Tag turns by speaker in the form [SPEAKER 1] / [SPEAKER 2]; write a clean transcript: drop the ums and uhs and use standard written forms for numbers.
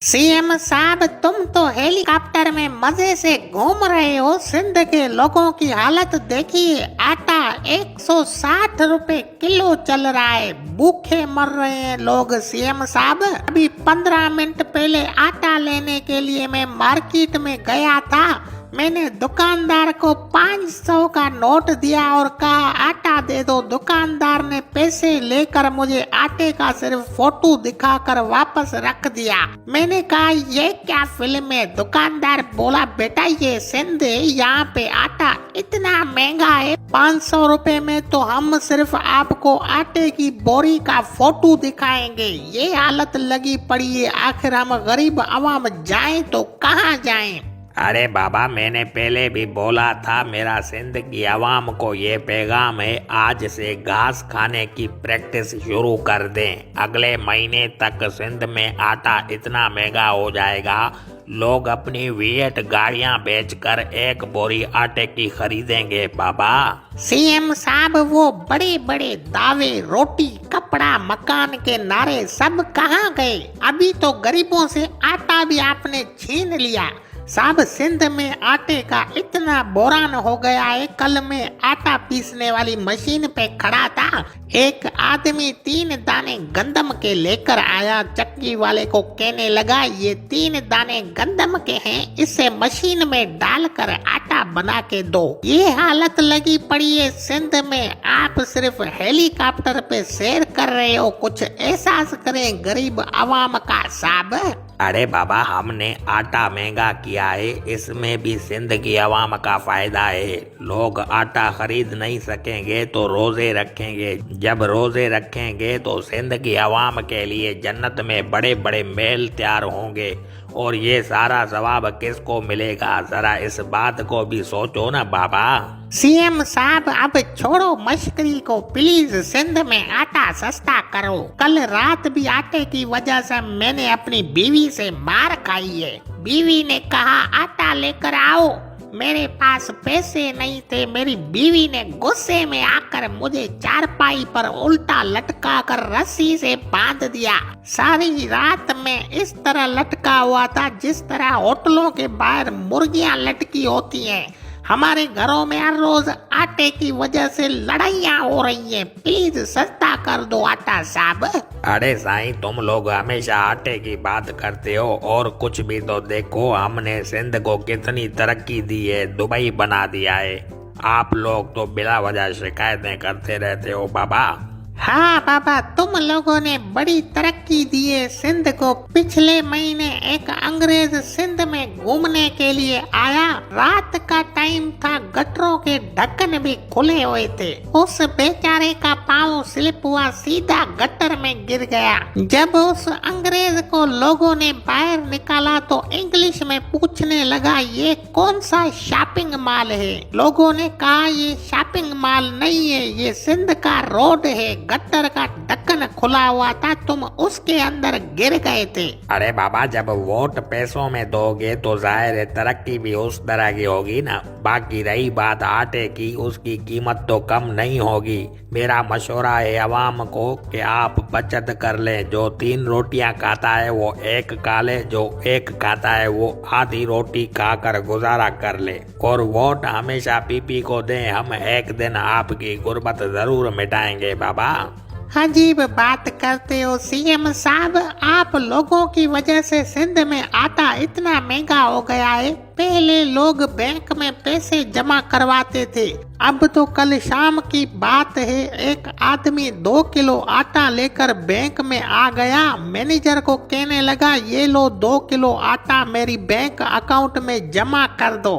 [SPEAKER 1] CM साहब, तुम तो हेलीकॉप्टर में मजे से घूम रहे हो। सिंध के लोगों की हालत देखिए। आटा 160 रुपए किलो चल रहा है। भूखे मर रहे हैं लोग। सीएम साहब, अभी 15 मिनट पहले आटा लेने के लिए मैं मार्केट में गया था। मैंने दुकानदार को 500 का नोट दिया और कहा आटा दे दो। दुकानदार ने पैसे लेकर मुझे आटे का सिर्फ फोटो दिखाकर वापस रख दिया। मैंने कहा ये क्या फिल्म है? दुकानदार बोला बेटा ये सिंध है, यहाँ पे आटा इतना महंगा है। 500 रुपए में तो हम सिर्फ आपको आटे की बोरी का फोटो दिखाएंगे। ये हालत लगी पड़ी है। आखिर हम गरीब आवाम जाएं तो कहाँ जाएं?
[SPEAKER 2] अरे बाबा, मैंने पहले भी बोला था मेरा सिंध की आवाम को ये पैगाम है, आज से घास खाने की प्रैक्टिस शुरू कर दें। अगले महीने तक सिंध में आटा इतना महंगा हो जाएगा, लोग अपनी वीएट गाड़ियां बेचकर एक बोरी आटे की खरीदेंगे। बाबा
[SPEAKER 1] सीएम साहब, वो बड़े बड़े दावे, रोटी कपड़ा मकान के नारे सब कहाँ गए? अभी तो गरीबों से आटा भी आपने छीन लिया। साहब, सिंध में आटे का इतना बोरान हो गया है। कल मैं आटा पीसने वाली मशीन पे खड़ा था। एक आदमी 3 दाने गंदम के लेकर आया। चक्की वाले को कहने लगा ये 3 दाने गंदम के हैं, इसे मशीन में डालकर आटा बना के दो। ये हालत लगी पड़ी है सिंध में। आप सिर्फ हेलीकॉप्टर पे सैर कर रहे हो। कुछ एहसास करें गरीब आवाम का साहब।
[SPEAKER 2] अरे बाबा, हमने आटा महंगा किया है, इसमें भी सिंध की आवाम का फायदा है। लोग आटा खरीद नहीं सकेंगे तो रोजे रखेंगे। जब रोजे रखेंगे तो सिंध की आवाम के लिए जन्नत में बड़े बड़े महल तैयार होंगे। और ये सारा सवाब किसको मिलेगा? जरा इस बात को भी सोचो ना बाबा।
[SPEAKER 1] सीएम साहब, अब छोड़ो मश्करी को प्लीज। सिंध में आटा सस्ता करो। कल रात भी आटे की वजह से मैंने अपनी बीवी से मार खाई है। बीवी ने कहा आटा लेकर आओ, मेरे पास पैसे नहीं थे। मेरी बीवी ने गुस्से में आकर मुझे चारपाई पर उल्टा लटका कर रस्सी से बांध दिया। सारी रात में इस तरह लटका हुआ था जिस तरह होटलों के बाहर मुर्गियां लटकी होती हैं। हमारे घरों में हर रोज आटे की वजह से लड़ाइयाँ हो रही हैं। प्लीज सस्ता कर दो आटा साहब।
[SPEAKER 2] अरे साईं, तुम लोग हमेशा आटे की बात करते हो और कुछ भी तो देखो। हमने सिंध को कितनी तरक्की दी है, दुबई बना दिया है। आप लोग तो बिला वजह शिकायतें करते रहते हो बाबा।
[SPEAKER 1] हाँ बाबा, तुम लोगों ने बड़ी तरक्की दी है सिंध को। पिछले महीने एक अंग्रेज सिंध में घूमने के लिए आया। रात का टाइम था, गटरों के ढक्कन भी खुले हुए थे। उस बेचारे का पाँव स्लिप हुआ, सीधा गटर में गिर गया। जब उस अंग्रेज को लोगों ने बाहर निकाला तो इंग्लिश में पूछने लगा ये कौन सा शॉपिंग मॉल है? लोगों ने कहा ये शॉपिंग मॉल नहीं है, ये सिंध का रोड है। गटर का ढक्कन खुला हुआ था, तुम उसके अंदर गिर गए थे।
[SPEAKER 2] अरे बाबा, जब वोट पैसों में दोगे तो जाहिर है तरक्की भी उस तरह की होगी ना। बाकी रही बात आटे की, उसकी कीमत तो कम नहीं होगी। मेरा मशवरा है आवाम को कि आप बचत कर लें। जो 3 रोटियां खाता है वो 1 खा ले, जो 1 खाता है वो आधी रोटी खाकर गुजारा कर ले। और वोट हमेशा पीपी को दें। हम एक दिन आपकी गुर्बत जरूर मिटाएंगे बाबा।
[SPEAKER 1] अजीब बात करते हो सीएम साहब। आप लोगों की वजह से सिंध में आटा इतना महंगा हो गया है। पहले लोग बैंक में पैसे जमा करवाते थे, अब तो कल शाम की बात है, एक आदमी 2 किलो आटा लेकर बैंक में आ गया। मैनेजर को कहने लगा ये लो 2 किलो आटा मेरी बैंक अकाउंट में जमा कर दो।